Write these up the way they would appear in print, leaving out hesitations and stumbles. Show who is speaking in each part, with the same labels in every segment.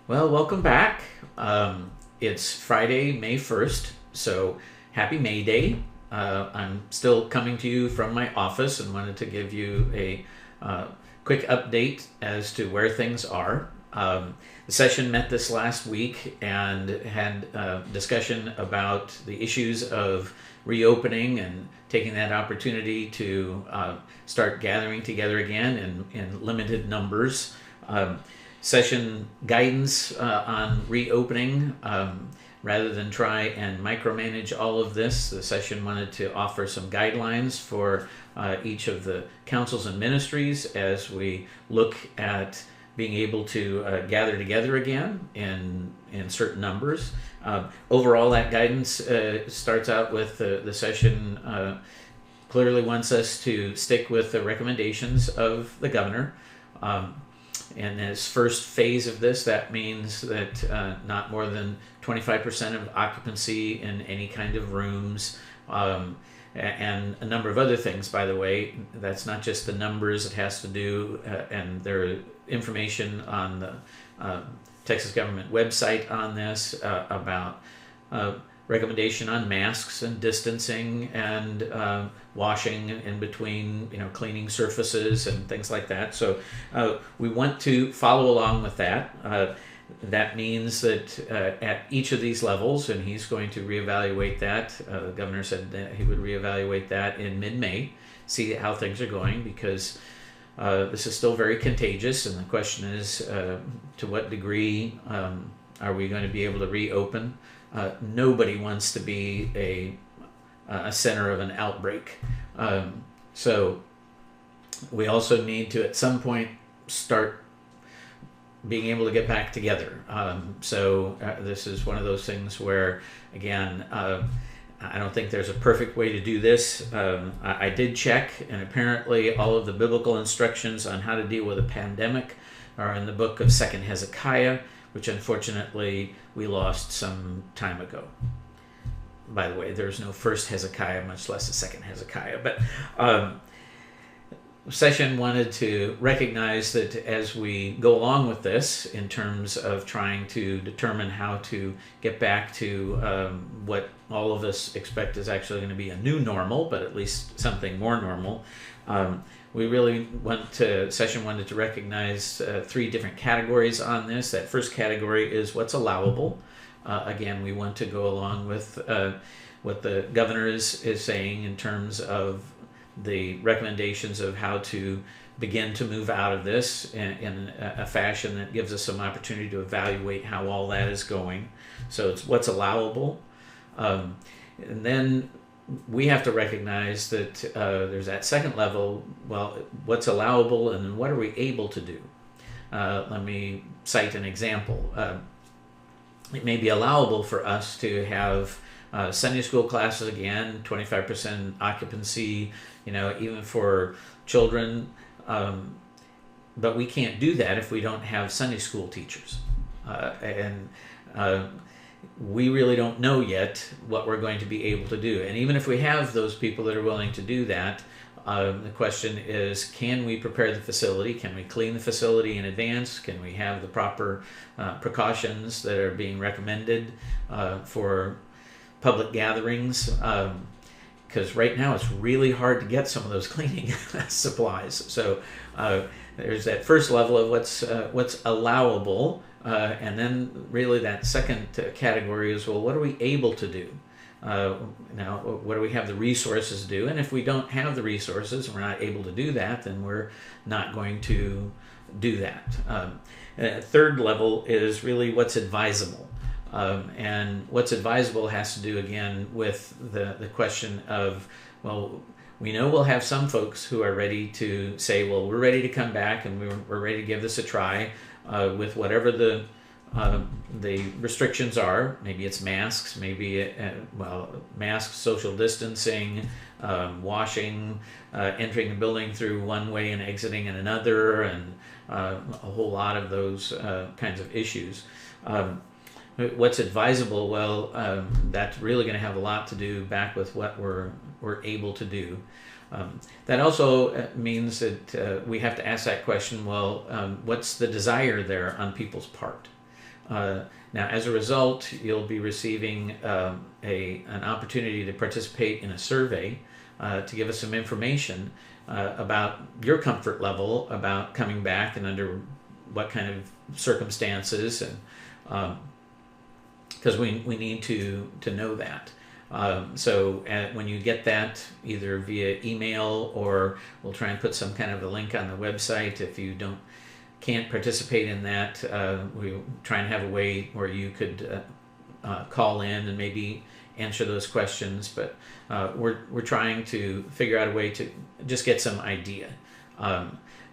Speaker 1: Well, welcome back. It's Friday, May 1st, so happy May Day. I'm still coming to you from my office and wanted to give you a quick update as to where things are. The session met this last week and had a discussion about the issues of reopening and taking that opportunity to start gathering together again in limited numbers. Session guidance on reopening. Rather than try and micromanage all of this, the session wanted to offer some guidelines for each of the councils and ministries as we look at being able to gather together again in certain numbers. Overall, that guidance starts out with the session clearly wants us to stick with the recommendations of the governor. In this first phase of this, that means that not more than 25% of occupancy in any kind of rooms, and a number of other things, by the way. That's not just the numbers, it has to do, and there is information on the Texas government website on this about recommendation on masks and distancing and washing in between, cleaning surfaces and things like that. So we want to follow along with that. That means that at each of these levels, and he's going to reevaluate that. The governor said that he would reevaluate that in mid-May, see how things are going, because this is still very contagious, and the question is to what degree are we going to be able to reopen? Nobody wants to be a center of an outbreak. So we also need to, at some point, start being able to get back together. So this is one of those things where, again, I don't think there's a perfect way to do this. I did check, and apparently all of the biblical instructions on how to deal with a pandemic are in the book of 2nd Hezekiah, which unfortunately we lost some time ago. By the way, there's no 1st Hezekiah, much less a 2nd Hezekiah. But session wanted to recognize that as we go along with this in terms of trying to determine how to get back to what all of us expect is actually going to be a new normal, but at least something more normal, we really session wanted to recognize 3 different categories on this. That first category is what's allowable. Again, we want to go along with what the governor is saying in terms of the recommendations of how to begin to move out of this in a fashion that gives us some opportunity to evaluate how all that is going. So it's what's allowable. And then we have to recognize that there's that second level, well, what's allowable and then what are we able to do? Let me cite an example. It may be allowable for us to have Sunday school classes again, 25% occupancy, even for children, but we can't do that if we don't have Sunday school teachers. And we really don't know yet what we're going to be able to do. And even if we have those people that are willing to do that, the question is, can we prepare the facility? Can we clean the facility in advance? Can we have the proper precautions that are being recommended for public gatherings? Because right now it's really hard to get some of those cleaning supplies. So there's that first level of what's allowable, and then really that second category is, well, what are we able to do? Now, what do we have the resources to do? And if we don't have the resources and we're not able to do that, then we're not going to do that. Third level is really what's advisable. And what's advisable has to do, again, with the question of, well, we know we'll have some folks who are ready to say, well, we're ready to come back and we're ready to give this a try with whatever the restrictions are. Maybe it's masks, maybe masks, social distancing, washing, entering the building through one way and exiting in another, and a whole lot of those kinds of issues. What's advisable? Well, that's really going to have a lot to do back with what we're able to do. That also means that we have to ask that question, well, what's the desire there on people's part? Now, as a result, you'll be receiving an opportunity to participate in a survey to give us some information about your comfort level about coming back and under what kind of circumstances, and because we need to know that. So when you get that, either via email, or we'll try and put some kind of a link on the website. If you can't participate in that, we try and have a way where you could call in and maybe answer those questions. But we're trying to figure out a way to just get some idea,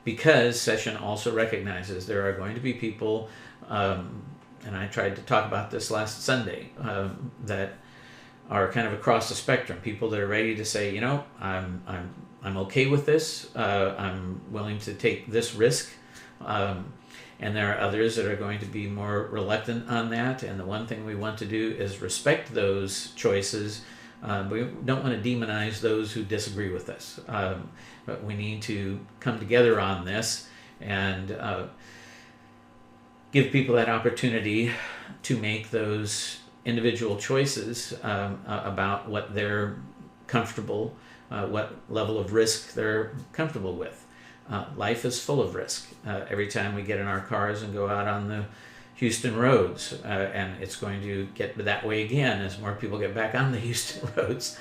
Speaker 1: because Session also recognizes there are going to be people, and I tried to talk about this last Sunday, that are kind of across the spectrum. People that are ready to say, I'm okay with this. I'm willing to take this risk. And there are others that are going to be more reluctant on that. And the one thing we want to do is respect those choices. We don't want to demonize those who disagree with us. But we need to come together on this and give people that opportunity to make those individual choices about what they're comfortable, what level of risk they're comfortable with. Life is full of risk. Every time we get in our cars and go out on the Houston roads, and it's going to get that way again as more people get back on the Houston roads.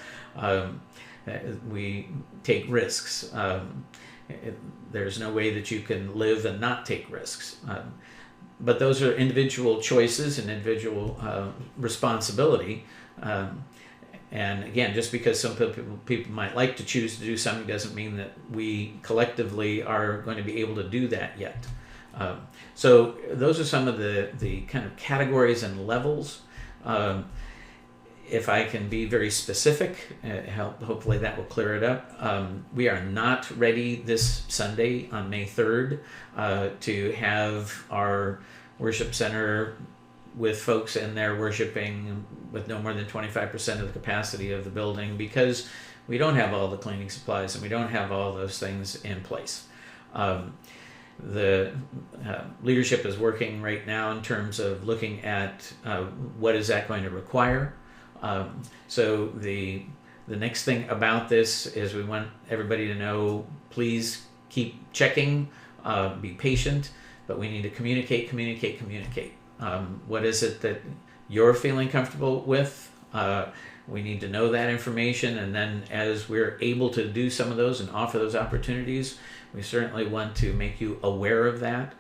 Speaker 1: We take risks. There's no way that you can live and not take risks. But those are individual choices and individual responsibility. And again, just because some people might like to choose to do something doesn't mean that we collectively are going to be able to do that yet. So those are some of the kind of categories and levels. If I can be very specific, hopefully that will clear it up. We are not ready this Sunday on May 3rd to have our worship center with folks in there worshiping with no more than 25% of the capacity of the building, because we don't have all the cleaning supplies and we don't have all those things in place. The leadership is working right now in terms of looking at what is that going to require. So the next thing about this is we want everybody to know, please keep checking, be patient, but we need to communicate. What is it that you're feeling comfortable with? We need to know that information, and then as we're able to do some of those and offer those opportunities, we certainly want to make you aware of that.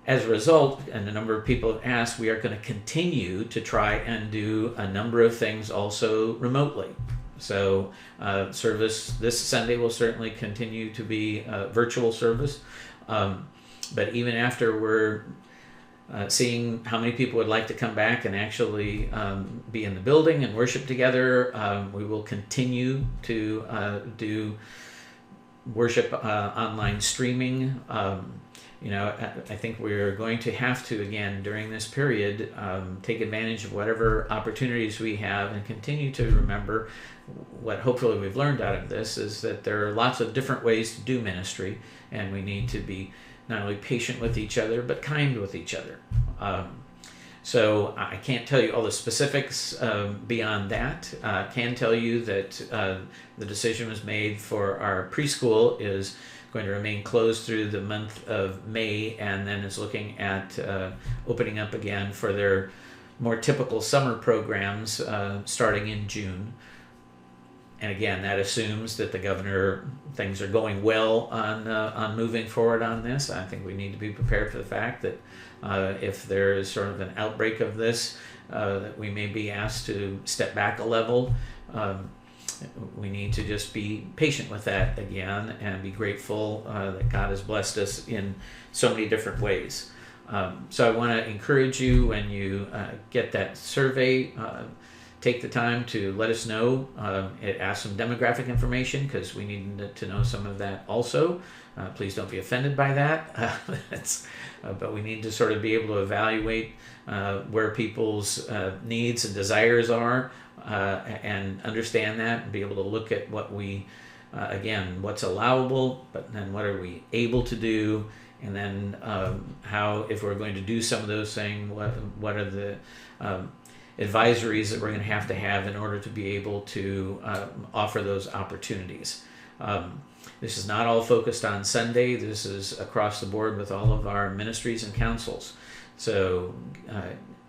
Speaker 1: As a result, and a number of people have asked, we are going to continue to try and do a number of things also remotely. So service this Sunday will certainly continue to be a virtual service, but even after we're seeing how many people would like to come back and actually be in the building and worship together, we will continue to do worship online streaming. I think we're going to have to, again, during this period, take advantage of whatever opportunities we have and continue to remember what hopefully we've learned out of this is that there are lots of different ways to do ministry, and we need to be not only patient with each other, but kind with each other. So I can't tell you all the specifics beyond that. I can tell you that the decision was made for our preschool is going to remain closed through the month of May, and then is looking at opening up again for their more typical summer programs starting in June. And again, that assumes that the governor, things are going well on moving forward on this. I think we need to be prepared for the fact that if there is sort of an outbreak of this, that we may be asked to step back a level. We need to just be patient with that again and be grateful that God has blessed us in so many different ways. So I want to encourage you, when you get that survey, take the time to let us know. It asks some demographic information because we need to know some of that also. Please don't be offended by that. But we need to sort of be able to evaluate where people's needs and desires are, and understand that, and be able to look at what we, again, what's allowable, but then what are we able to do, and then how, if we're going to do some of those things, what are the advisories that we're going to have in order to be able to offer those opportunities. This is not all focused on Sunday. This is across the board with all of our ministries and councils. So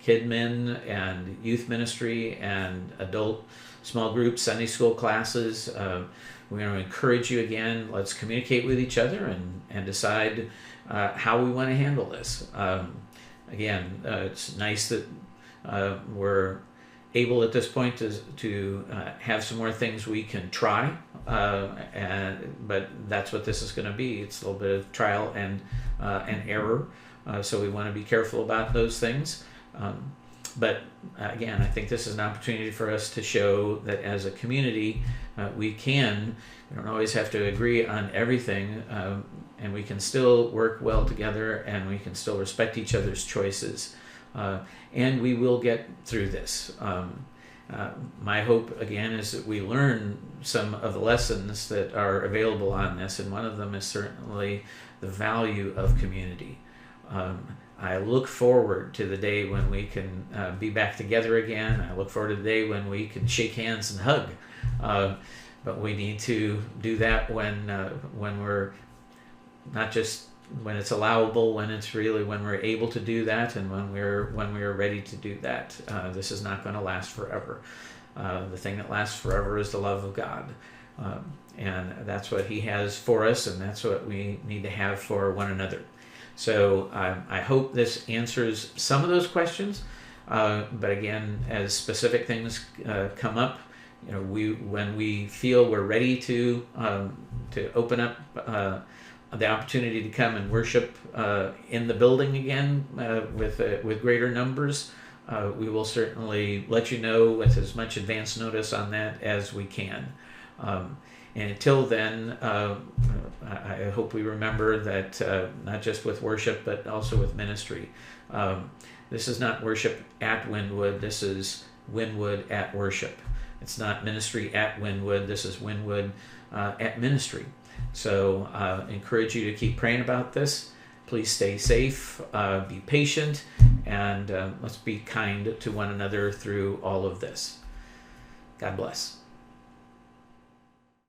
Speaker 1: KidMin and youth ministry and adult small groups, Sunday school classes. We're going to encourage you again. Let's communicate with each other and decide how we want to handle this. Again, it's nice that we're able at this point to have some more things we can try, but that's what this is going to be. It's a little bit of trial and error, so we want to be careful about those things. But again, I think this is an opportunity for us to show that as a community, we don't always have to agree on everything, and we can still work well together, and we can still respect each other's choices. And we will get through this. My hope, again, is that we learn some of the lessons that are available on this, and one of them is certainly the value of community. I look forward to the day when we can be back together again. I look forward to the day when we can shake hands and hug. But we need to do that when we're not just when it's allowable, when we're able to do that, and when we're ready to do that. This is not going to last forever. The thing that lasts forever is the love of God, and that's what He has for us, and that's what we need to have for one another. So I hope this answers some of those questions. But again, as specific things come up, when we feel we're ready to open up the opportunity to come and worship in the building again with greater numbers, we will certainly let you know with as much advance notice on that as we can. And until then, I hope we remember that not just with worship, but also with ministry. This is not worship at Wynwood. This is Wynwood at worship. It's not ministry at Wynwood. This is Wynwood at ministry. So encourage you to keep praying about this. Please stay safe, be patient, and let's be kind to one another through all of this. God bless.